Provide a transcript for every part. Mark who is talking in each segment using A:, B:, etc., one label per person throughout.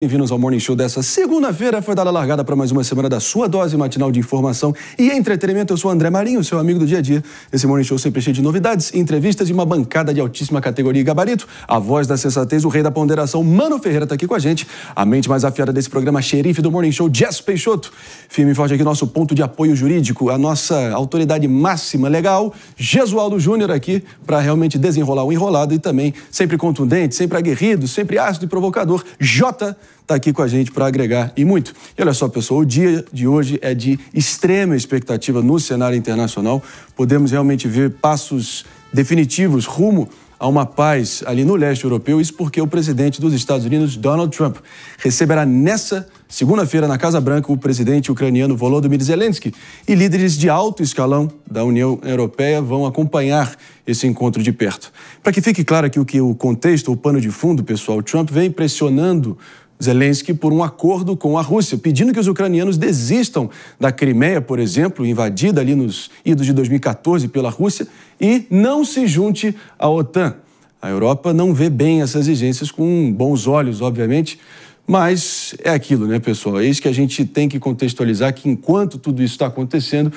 A: Bem-vindos ao Morning Show dessa segunda-feira. Foi dada a largada para mais uma semana da sua dose matinal de informação e entretenimento. Eu sou André Marinho, seu amigo do dia a dia. Esse Morning Show sempre cheio de novidades, entrevistas e uma bancada de altíssima categoria e gabarito. A voz da sensatez, o rei da ponderação, Mano Ferreira, está aqui com a gente. A mente mais afiada desse programa, xerife do Morning Show, Jess Peixoto. Firme e forte aqui, nosso ponto de apoio jurídico, a nossa autoridade máxima legal, Jesualdo Júnior aqui, para realmente desenrolar o enrolado e também sempre contundente, sempre aguerrido, sempre ácido e provocador, Jota. Está aqui com a gente para agregar e muito. E olha só, pessoal, o dia de hoje é de extrema expectativa no cenário internacional. Podemos realmente ver passos definitivos rumo a uma paz ali no leste europeu. Isso porque o presidente dos Estados Unidos, Donald Trump, receberá nessa segunda-feira na Casa Branca o presidente ucraniano Volodymyr Zelensky e líderes de alto escalão da União Europeia vão acompanhar esse encontro de perto. Para que fique claro aqui o contexto, o pano de fundo, pessoal, Trump vem pressionando Zelensky por um acordo com a Rússia, pedindo que os ucranianos desistam da Crimeia, por exemplo, invadida ali nos idos de 2014 pela Rússia, e não se junte à OTAN. A Europa não vê bem essas exigências com bons olhos, obviamente, mas é aquilo, né, pessoal? É isso que a gente tem que contextualizar, que enquanto tudo isso está acontecendo,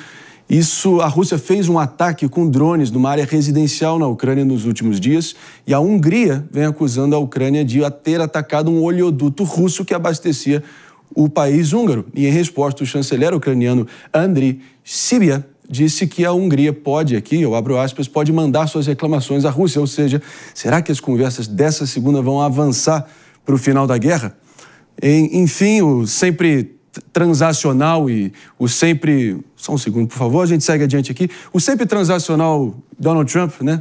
A: a Rússia fez um ataque com drones numa área residencial na Ucrânia nos últimos dias e a Hungria vem acusando a Ucrânia de ter atacado um oleoduto russo que abastecia o país húngaro. E em resposta, o chanceler ucraniano Andriy Sybiha disse que a Hungria pode, aqui eu abro aspas, pode mandar suas reclamações à Rússia. Ou seja, será que as conversas dessa segunda vão avançar para o final da guerra? Enfim, o sempre transacional e o sempre... Só um segundo, por favor, a gente segue adiante aqui. O sempre transacional Donald Trump, né,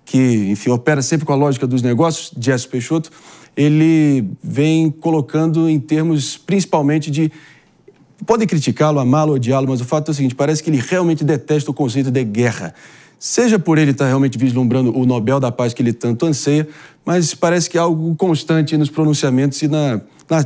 A: que, enfim, opera sempre com a lógica dos negócios, Jess Peixoto, ele vem colocando em termos principalmente de... Podem criticá-lo, amá-lo, odiá-lo, mas o fato é o seguinte, parece que ele realmente detesta o conceito de guerra. Seja por ele estar realmente vislumbrando o Nobel da Paz que ele tanto anseia, mas parece que é algo constante nos pronunciamentos e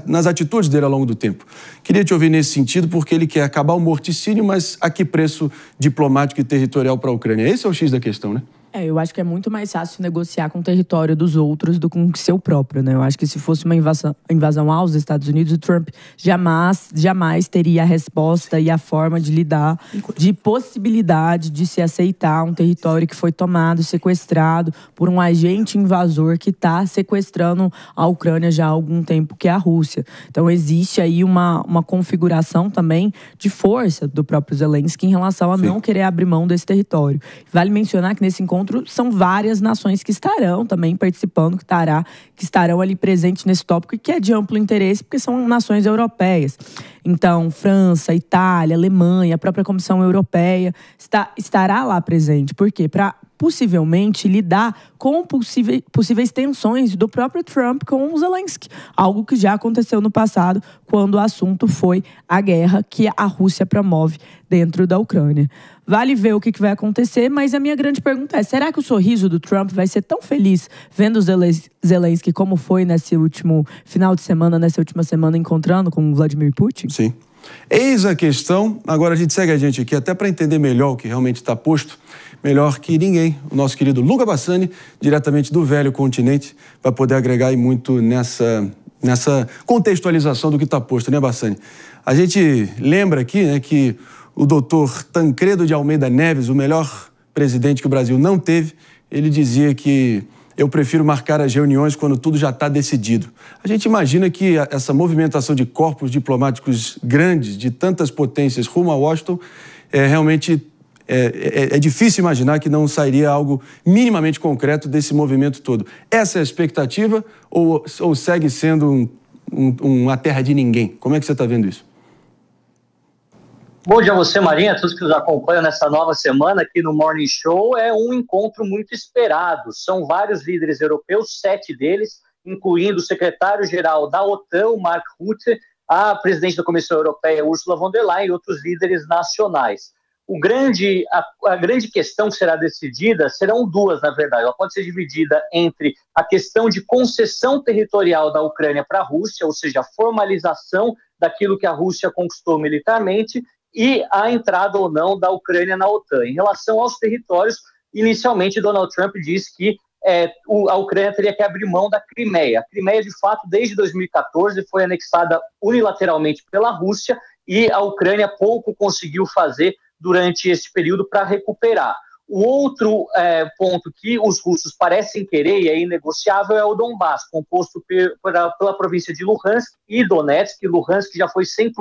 A: nas atitudes dele ao longo do tempo. Queria te ouvir nesse sentido, porque ele quer acabar o morticínio, mas a que preço diplomático e territorial para a Ucrânia? Esse é o X da questão, né?
B: Eu acho que é muito mais fácil negociar com o território dos outros do que com o seu próprio, né? Eu acho que se fosse uma invasão aos Estados Unidos, o Trump jamais teria a resposta e a forma de lidar, de possibilidade de se aceitar um território que foi tomado, sequestrado por um agente invasor que está sequestrando a Ucrânia já há algum tempo, que é a Rússia. Então existe aí uma configuração também de força do próprio Zelensky em relação a não querer abrir mão desse território. Vale mencionar que nesse encontro são várias nações que estarão também participando, que estarão ali presentes nesse tópico e que é de amplo interesse, porque são nações europeias. Então, França, Itália, Alemanha, a própria Comissão Europeia estará lá presente. Por quê? Para possivelmente lidar com possíveis tensões do próprio Trump com o Zelensky. Algo que já aconteceu no passado, quando o assunto foi a guerra que a Rússia promove dentro da Ucrânia. Vale ver o que vai acontecer, mas a minha grande pergunta é, será que o sorriso do Trump vai ser tão feliz vendo o Zelensky como foi nesse último final de semana, nessa última semana, encontrando com o Vladimir Putin?
A: Sim. Eis a questão. Agora a gente segue adiante aqui, até para entender melhor o que realmente está posto. Melhor que ninguém, o nosso querido Luca Bassani, diretamente do velho continente, para poder agregar muito nessa contextualização do que está posto, né, Bassani? A gente lembra aqui, né, que o doutor Tancredo de Almeida Neves, o melhor presidente que o Brasil não teve, ele dizia que eu prefiro marcar as reuniões quando tudo já está decidido. A gente imagina que essa movimentação de corpos diplomáticos grandes, de tantas potências rumo a Washington, realmente é difícil imaginar que não sairia algo minimamente concreto desse movimento todo. Essa é a expectativa ou segue sendo uma terra de ninguém? Como é que você está vendo isso?
C: Bom dia a você, Marinha, a todos que nos acompanham nessa nova semana aqui no Morning Show. É um encontro muito esperado. São vários líderes europeus, 7 deles, incluindo o secretário-geral da OTAN, o Mark Rutte, a presidente da Comissão Europeia, Ursula von der Leyen, e outros líderes nacionais. A grande questão que será decidida serão duas, na verdade. Ela pode ser dividida entre a questão de concessão territorial da Ucrânia para a Rússia, ou seja, a formalização daquilo que a Rússia conquistou militarmente, e a entrada ou não da Ucrânia na OTAN. Em relação aos territórios, inicialmente Donald Trump disse que a Ucrânia teria que abrir mão da Crimeia. A Crimeia, de fato, desde 2014 foi anexada unilateralmente pela Rússia e a Ucrânia pouco conseguiu fazer durante esse período para recuperar. O outro ponto que os russos parecem querer e é inegociável é o Donbass, composto pela província de Luhansk e Donetsk. Luhansk já foi 100%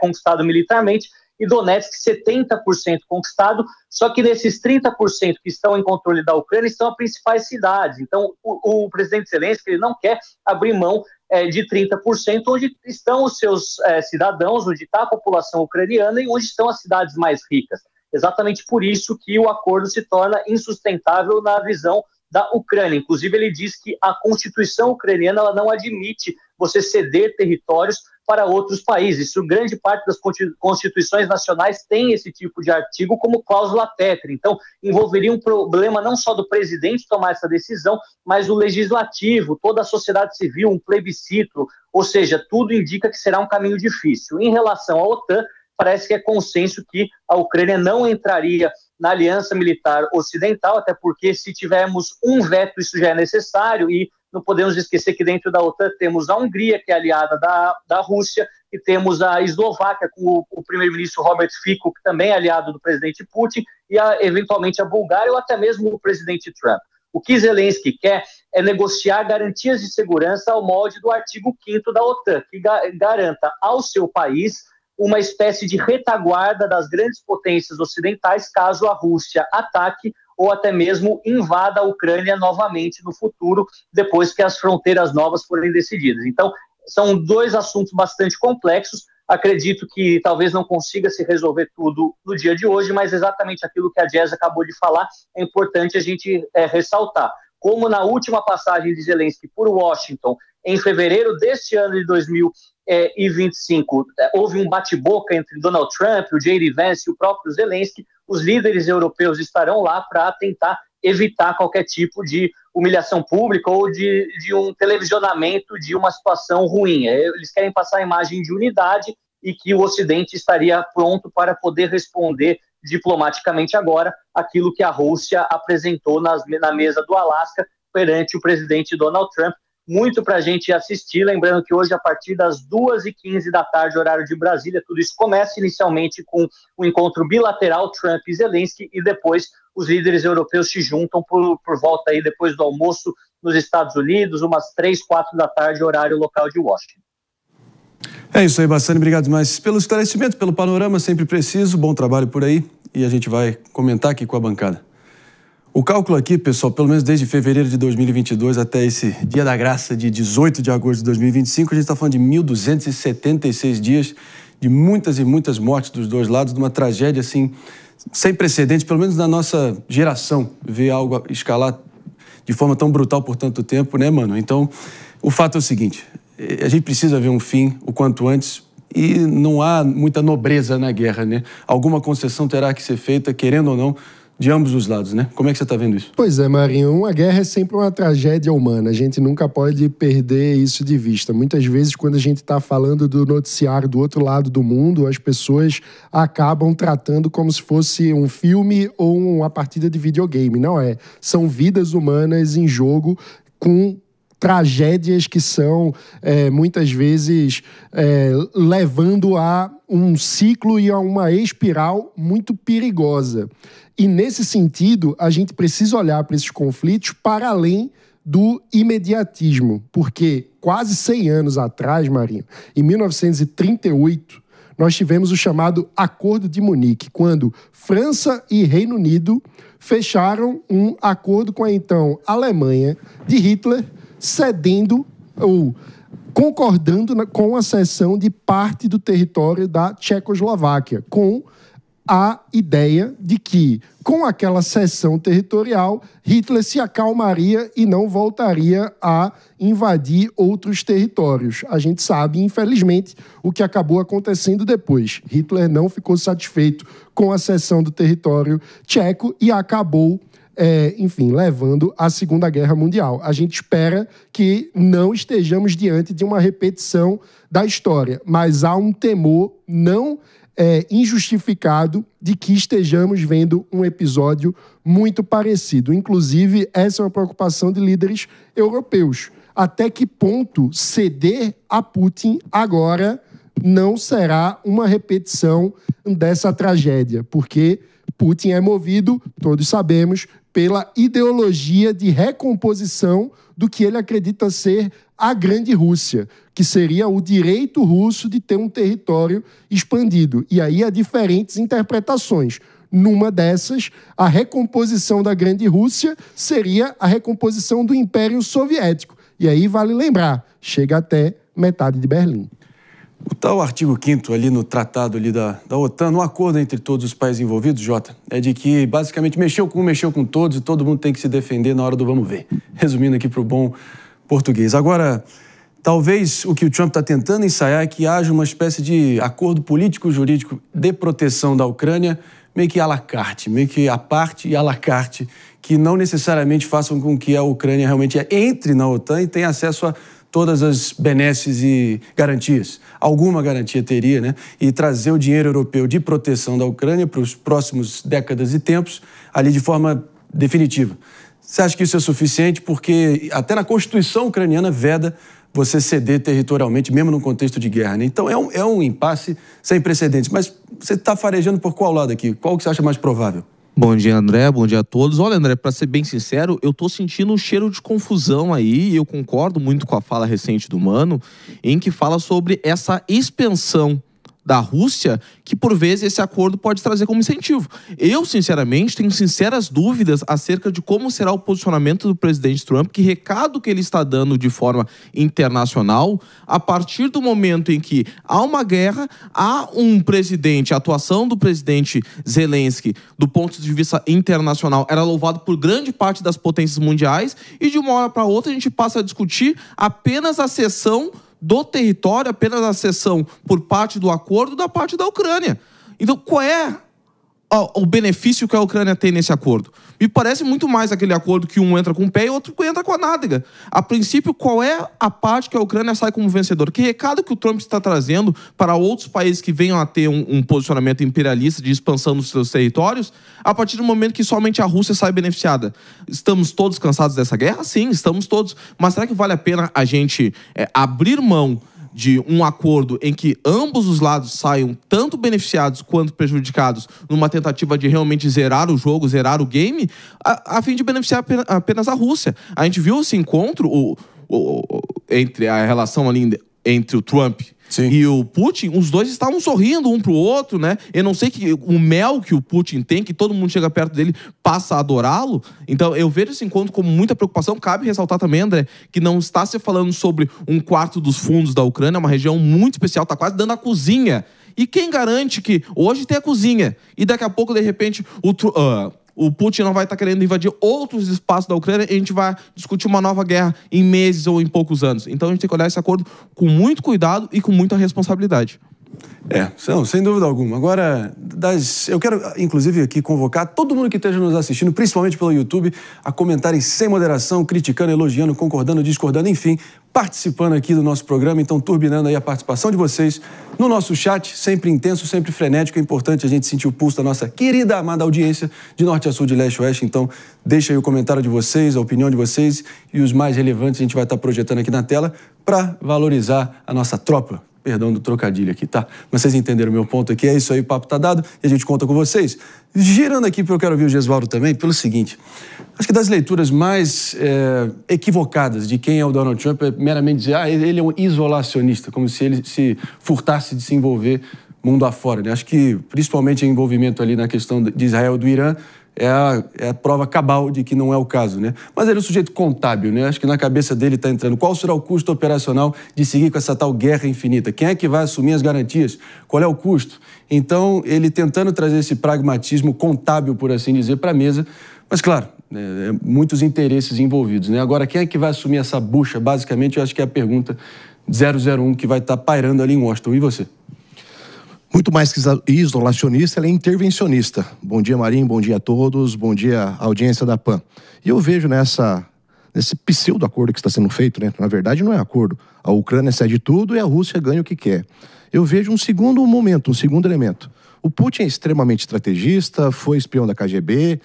C: conquistado militarmente e Donetsk 70% conquistado, só que nesses 30% que estão em controle da Ucrânia estão as principais cidades. Então, o presidente Zelensky ele não quer abrir mão de 30%, onde estão os seus cidadãos, onde está a população ucraniana e onde estão as cidades mais ricas. Exatamente por isso que o acordo se torna insustentável na visão da Ucrânia. Inclusive, ele diz que a Constituição ucraniana ela não admite você ceder territórios para outros países. Isso, grande parte das constituições nacionais tem esse tipo de artigo como cláusula pétrea. Então, envolveria um problema não só do presidente tomar essa decisão, mas o legislativo, toda a sociedade civil, um plebiscito, ou seja, tudo indica que será um caminho difícil. Em relação à OTAN, parece que é consenso que a Ucrânia não entraria na aliança militar ocidental, até porque se tivermos um veto, isso já é necessário, e não podemos esquecer que dentro da OTAN temos a Hungria, que é aliada da Rússia, e temos a Eslováquia, com o primeiro-ministro Robert Fico, que também é aliado do presidente Putin, e eventualmente a Bulgária, ou até mesmo o presidente Trump. O que Zelensky quer é negociar garantias de segurança ao molde do artigo 5º da OTAN, que garanta ao seu país uma espécie de retaguarda das grandes potências ocidentais caso a Rússia ataque ou até mesmo invada a Ucrânia novamente no futuro, depois que as fronteiras novas forem decididas. Então, são dois assuntos bastante complexos. Acredito que talvez não consiga se resolver tudo no dia de hoje, mas exatamente aquilo que a Jess acabou de falar é importante a gente ressaltar. Como na última passagem de Zelensky por Washington, em fevereiro deste ano de 2025, houve um bate-boca entre Donald Trump, o J.D. Vance e o próprio Zelensky, os líderes europeus estarão lá para tentar evitar qualquer tipo de humilhação pública ou de um televisionamento de uma situação ruim. Eles querem passar a imagem de unidade e que o Ocidente estaria pronto para poder responder diplomaticamente agora aquilo que a Rússia apresentou na mesa do Alasca perante o presidente Donald Trump. Muito para a gente assistir, lembrando que hoje a partir das 2h15 da tarde, horário de Brasília, tudo isso começa inicialmente com um encontro bilateral Trump e Zelensky e depois os líderes europeus se juntam por volta aí depois do almoço nos Estados Unidos, umas 3, 4 da tarde, horário local de Washington.
A: É isso aí, Bassani, obrigado demais pelo esclarecimento, pelo panorama sempre preciso, bom trabalho por aí e a gente vai comentar aqui com a bancada. O cálculo aqui, pessoal, pelo menos desde fevereiro de 2022 até esse Dia da Graça de 18 de agosto de 2025, a gente está falando de 1.276 dias de muitas e muitas mortes dos dois lados, de uma tragédia assim sem precedentes, pelo menos na nossa geração, ver algo escalar de forma tão brutal por tanto tempo, né, mano? Então, o fato é o seguinte, a gente precisa ver um fim o quanto antes e não há muita nobreza na guerra, né? Alguma concessão terá que ser feita, querendo ou não, de ambos os lados, né? Como é que você está vendo isso?
D: Pois é, Marinho, uma guerra é sempre uma tragédia humana, a gente nunca pode perder isso de vista. Muitas vezes, quando a gente está falando do noticiário do outro lado do mundo, as pessoas acabam tratando como se fosse um filme ou uma partida de videogame. Não é. São vidas humanas em jogo com tragédias que são, muitas vezes, levando a um ciclo e a uma espiral muito perigosa. E, nesse sentido, a gente precisa olhar para esses conflitos para além do imediatismo, porque quase 100 anos atrás, Marinho, em 1938, nós tivemos o chamado Acordo de Munique, quando França e Reino Unido fecharam um acordo com a então Alemanha de Hitler, cedendo ou concordando com a cessão de parte do território da Tchecoslováquia, com a ideia de que, com aquela cessão territorial, Hitler se acalmaria e não voltaria a invadir outros territórios. A gente sabe, infelizmente, o que acabou acontecendo depois. Hitler não ficou satisfeito com a cessão do território tcheco e acabou levando à Segunda Guerra Mundial. A gente espera que não estejamos diante de uma repetição da história, mas há um temor não injustificado de que estejamos vendo um episódio muito parecido. Inclusive, essa é uma preocupação de líderes europeus. Até que ponto ceder a Putin agora não será uma repetição dessa tragédia? Porque Putin é movido, todos sabemos, pela ideologia de recomposição do que ele acredita ser a grande Rússia, que seria o direito russo de ter um território expandido. E aí há diferentes interpretações. Numa dessas, a recomposição da grande Rússia seria a recomposição do Império Soviético. E aí vale lembrar, chega até metade de Berlim.
A: O tal artigo 5º ali no tratado ali da OTAN, no acordo entre todos os países envolvidos, Jota, é de que basicamente mexeu com todos e todo mundo tem que se defender na hora do vamos ver. Resumindo aqui para o bom português. Agora, talvez o que o Trump está tentando ensaiar é que haja uma espécie de acordo político-jurídico de proteção da Ucrânia, meio que à la carte, meio que à parte e à la carte, que não necessariamente façam com que a Ucrânia realmente entre na OTAN e tenha acesso a todas as benesses e garantias. Alguma garantia teria, né? E trazer o dinheiro europeu de proteção da Ucrânia para os próximos décadas e tempos ali de forma definitiva. Você acha que isso é suficiente? Porque até na Constituição ucraniana veda você ceder territorialmente, mesmo num contexto de guerra, né? Então é um impasse sem precedentes. Mas você está farejando por qual lado aqui? Qual que você acha mais provável?
E: Bom dia, André. Bom dia a todos. Olha, André, para ser bem sincero, eu tô sentindo um cheiro de confusão aí, e eu concordo muito com a fala recente do Mano, em que fala sobre essa expansão da Rússia, que por vezes esse acordo pode trazer como incentivo. Eu, sinceramente, tenho sinceras dúvidas acerca de como será o posicionamento do presidente Trump, que recado que ele está dando de forma internacional, a partir do momento em que há uma guerra, há um presidente, a atuação do presidente Zelensky, do ponto de vista internacional, era louvado por grande parte das potências mundiais, e de uma hora para outra a gente passa a discutir apenas a cessão do território, apenas a cessão por parte do acordo da parte da Ucrânia. Então, qual é o benefício que a Ucrânia tem nesse acordo? Me parece muito mais aquele acordo que um entra com o pé e outro entra com a nádega. A princípio, qual é a parte que a Ucrânia sai como vencedor? Que recado que o Trump está trazendo para outros países que venham a ter um posicionamento imperialista de expansão dos seus territórios, a partir do momento que somente a Rússia sai beneficiada? Estamos todos cansados dessa guerra? Sim, estamos todos. Mas será que vale a pena a gente abrir mão de um acordo em que ambos os lados saiam tanto beneficiados quanto prejudicados numa tentativa de realmente zerar o jogo, zerar o game, a fim de beneficiar apenas a Rússia? A gente viu esse encontro entre a relação ali entre o Trump e o Putin, os dois estavam sorrindo um pro outro, né? Eu não sei que o mel que o Putin tem, que todo mundo chega perto dele, passa a adorá-lo. Então, eu vejo esse encontro como muita preocupação. Cabe ressaltar também, André, que não está se falando sobre um quarto dos fundos da Ucrânia, uma região muito especial, tá quase dando a cozinha. E quem garante que hoje tem a cozinha e daqui a pouco, de repente, o Putin não vai estar querendo invadir outros espaços da Ucrânia e a gente vai discutir uma nova guerra em meses ou em poucos anos. Então a gente tem que olhar esse acordo com muito cuidado e com muita responsabilidade.
A: Sem dúvida alguma. Agora, eu quero, inclusive, aqui convocar todo mundo que esteja nos assistindo, principalmente pelo YouTube, a comentarem sem moderação, criticando, elogiando, concordando, discordando, enfim, participando aqui do nosso programa. Então, turbinando aí a participação de vocês no nosso chat, sempre intenso, sempre frenético. É importante a gente sentir o pulso da nossa querida, amada audiência de norte a sul, de leste a oeste. Então, deixa aí o comentário de vocês, a opinião de vocês, e os mais relevantes a gente vai estar projetando aqui na tela para valorizar a nossa tropa. Perdão do trocadilho aqui, tá? Mas vocês entenderam o meu ponto aqui. É isso aí, o papo tá dado e a gente conta com vocês. Girando aqui, porque eu quero ouvir o Gesualdo também, pelo seguinte. Acho que das leituras mais equivocadas de quem é o Donald Trump é meramente dizer ele é um isolacionista, como se ele se furtasse de se envolver mundo afora, né? Acho que, principalmente, o envolvimento ali na questão de Israel e do Irã é a prova cabal de que não é o caso, né? Mas ele é um sujeito contábil, né? Acho que na cabeça dele está entrando qual será o custo operacional de seguir com essa tal guerra infinita? Quem é que vai assumir as garantias? Qual é o custo? Então, ele tentando trazer esse pragmatismo contábil, por assim dizer, para a mesa, mas claro, muitos interesses envolvidos, né? Agora, quem é que vai assumir essa bucha? Basicamente, eu acho que é a pergunta 001 que vai estar pairando ali em Washington. E você?
F: Muito mais que isolacionista, ela é intervencionista. Bom dia, Marinho, bom dia a todos, bom dia, audiência da PAN. E eu vejo nesse pseudo-acordo que está sendo feito, né? Na verdade, não é acordo. A Ucrânia cede tudo e a Rússia ganha o que quer. Eu vejo um segundo momento, um segundo elemento. O Putin é extremamente estrategista, foi espião da KGB,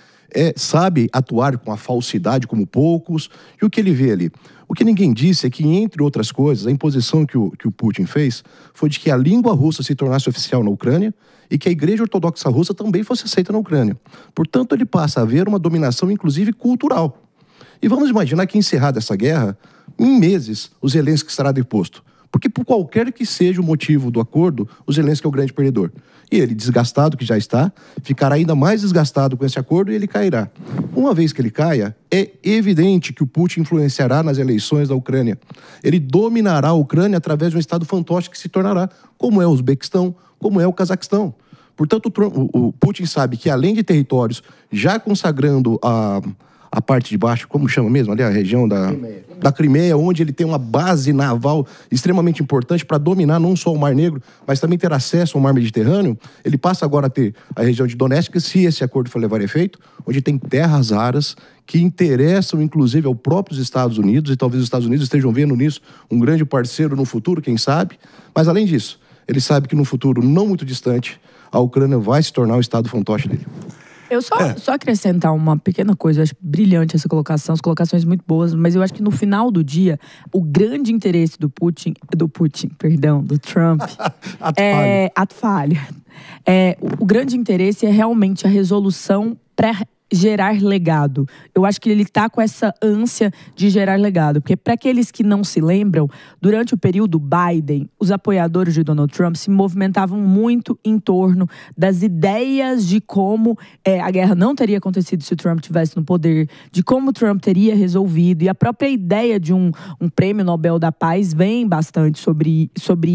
F: sabe atuar com a falsidade como poucos. E o que ele vê ali? O que ninguém disse é que, entre outras coisas, a imposição que o Putin fez foi de que a língua russa se tornasse oficial na Ucrânia e que a Igreja Ortodoxa Russa também fosse aceita na Ucrânia. Portanto, ele passa a haver uma dominação, inclusive, cultural. E vamos imaginar que, encerrada essa guerra, em meses, o Zelensky estará deposto. Porque, por qualquer que seja o motivo do acordo, o Zelensky é o grande perdedor. E ele, desgastado que já está, ficará ainda mais desgastado com esse acordo e ele cairá. Uma vez que ele caia, é evidente que o Putin influenciará nas eleições da Ucrânia. Ele dominará a Ucrânia através de um estado fantoche que se tornará, como é o Uzbequistão, como é o Cazaquistão. Portanto, o Putin sabe que, além de territórios, já consagrando a parte de baixo, como chama mesmo, ali a região da Crimeia, onde ele tem uma base naval extremamente importante para dominar não só o Mar Negro, mas também ter acesso ao Mar Mediterrâneo, ele passa agora a ter a região de Donetsk, se esse acordo for levar efeito, onde tem terras raras que interessam, inclusive, aos próprios Estados Unidos, e talvez os Estados Unidos estejam vendo nisso um grande parceiro no futuro, quem sabe. Mas, além disso, ele sabe que no futuro não muito distante, a Ucrânia vai se tornar o estado fantoche dele.
B: Eu só acrescentar uma pequena coisa, eu acho brilhante essa colocação, as colocações muito boas, mas eu acho que no final do dia, o grande interesse do Trump, o grande interesse é realmente a resolução gerar legado. Eu acho que ele está com essa ânsia de gerar legado, porque para aqueles que não se lembram, durante o período Biden, os apoiadores de Donald Trump se movimentavam muito em torno das ideias de como a guerra não teria acontecido se o Trump estivesse no poder, de como o Trump teria resolvido, e a própria ideia de um prêmio Nobel da Paz vem bastante sobre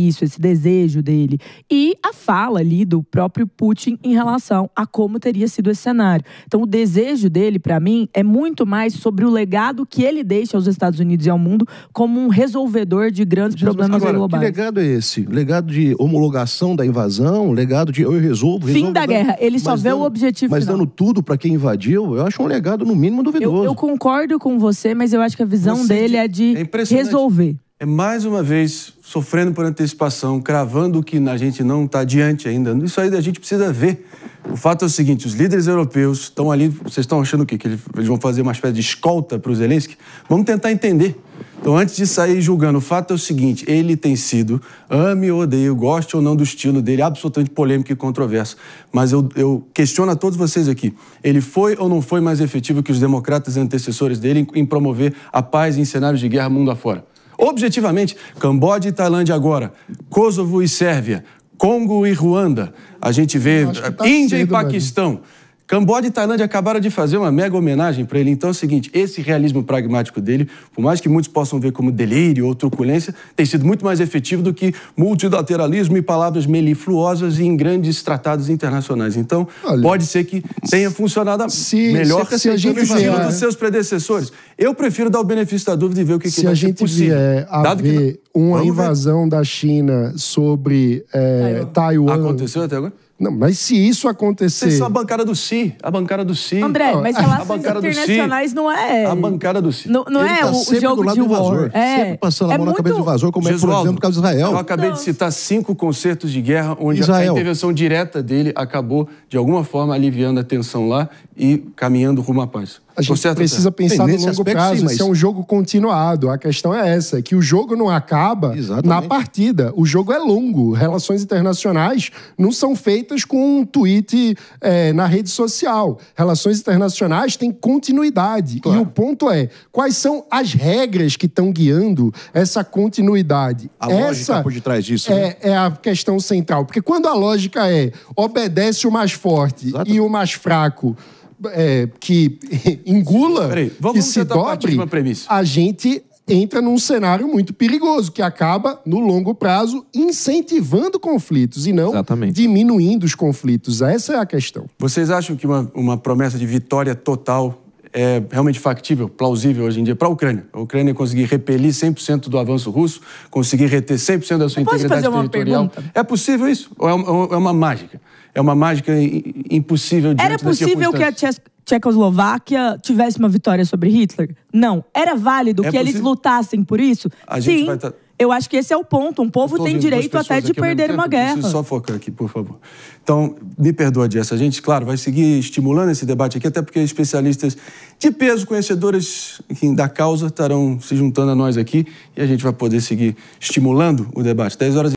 B: isso, esse desejo dele. E a fala ali do próprio Putin em relação a como teria sido esse cenário. Então, o desejo dele, para mim, é muito mais sobre o legado que ele deixa aos Estados Unidos e ao mundo como um resolvedor de grandes problemas globais.
F: Que legado é esse? Legado de homologação da invasão? Legado de eu resolvo
B: Fim da guerra. Ele só vê o objetivo
F: final. Mas dando tudo para quem invadiu, eu acho um legado, no mínimo, duvidoso.
B: Eu concordo com você, mas eu acho que a visão dele é de resolver.
A: É mais uma vez sofrendo por antecipação, cravando que a gente não está adiante ainda. Isso aí a gente precisa ver. O fato é o seguinte, os líderes europeus estão ali, vocês estão achando o quê? Que eles vão fazer uma espécie de escolta para o Zelensky? Vamos tentar entender. Então, antes de sair julgando, o fato é o seguinte, ele tem sido, ame ou odeie, goste ou não do estilo dele, absolutamente polêmico e controverso. Mas eu questiono a todos vocês aqui, ele foi ou não foi mais efetivo que os democratas antecessores dele em promover a paz em cenários de guerra mundo afora? Objetivamente, Camboja e Tailândia agora, Kosovo e Sérvia, Congo e Ruanda, a gente vê Índia e Paquistão. Camboja e Tailândia acabaram de fazer uma mega homenagem para ele. Então é o seguinte, esse realismo pragmático dele, por mais que muitos possam ver como delírio ou truculência, tem sido muito mais efetivo do que multilateralismo e palavras melifluosas em grandes tratados internacionais. Então, pode ser que tenha funcionado melhor que o estilo dos seus predecessores. Eu prefiro dar o benefício da dúvida e ver o que vai ser possível.
D: Se a gente vier a ver uma invasão da China sobre Taiwan...
A: Aconteceu até agora?
D: Não, mas se isso acontecer...
A: Isso é a bancada do CI. A bancada do CI.
B: André, mas relações internacionais não é...
A: A bancada do CI.
B: Não é o jogo de war.
F: Sempre passando a mão na cabeça do invasor, como
A: Gesualdo,
F: por exemplo, no caso de Israel.
A: Eu acabei de citar 5 concertos de guerra onde a intervenção direta dele acabou, de alguma forma, aliviando a tensão lá e caminhando rumo à paz.
D: A gente precisa pensar no longo prazo, isso é um jogo continuado. A questão é essa, que o jogo não acaba na partida. O jogo é longo. Relações internacionais não são feitas com um tweet na rede social. Relações internacionais têm continuidade. Claro. E o ponto é, quais são as regras que estão guiando essa continuidade?
F: A lógica por detrás disso.
D: É a questão central. Porque quando a lógica obedece o mais forte e o mais fraco... que engula, que se dobre, a gente entra num cenário muito perigoso, que acaba, no longo prazo, incentivando conflitos e não diminuindo os conflitos. Essa é a questão.
A: Vocês acham que uma promessa de vitória total é realmente factível, plausível hoje em dia para a Ucrânia? A Ucrânia conseguir repelir 100% do avanço russo, conseguir reter 100% da sua integridade territorial.
B: Pergunta?
A: É possível isso? Ou é uma mágica? é uma mágica impossível diante
B: Era possível que a Tchecoslováquia tivesse uma vitória sobre Hitler? Não. Era válido que eles lutassem por isso? Sim. Eu acho que esse é o ponto. Um povo tem direito até de perder uma guerra.
A: Deixa eu só focar aqui, por favor. Então, me perdoa, Jess. A gente, claro, vai seguir estimulando esse debate aqui, até porque especialistas de peso, conhecedores da causa, estarão se juntando a nós aqui e a gente vai poder seguir estimulando o debate. 10h.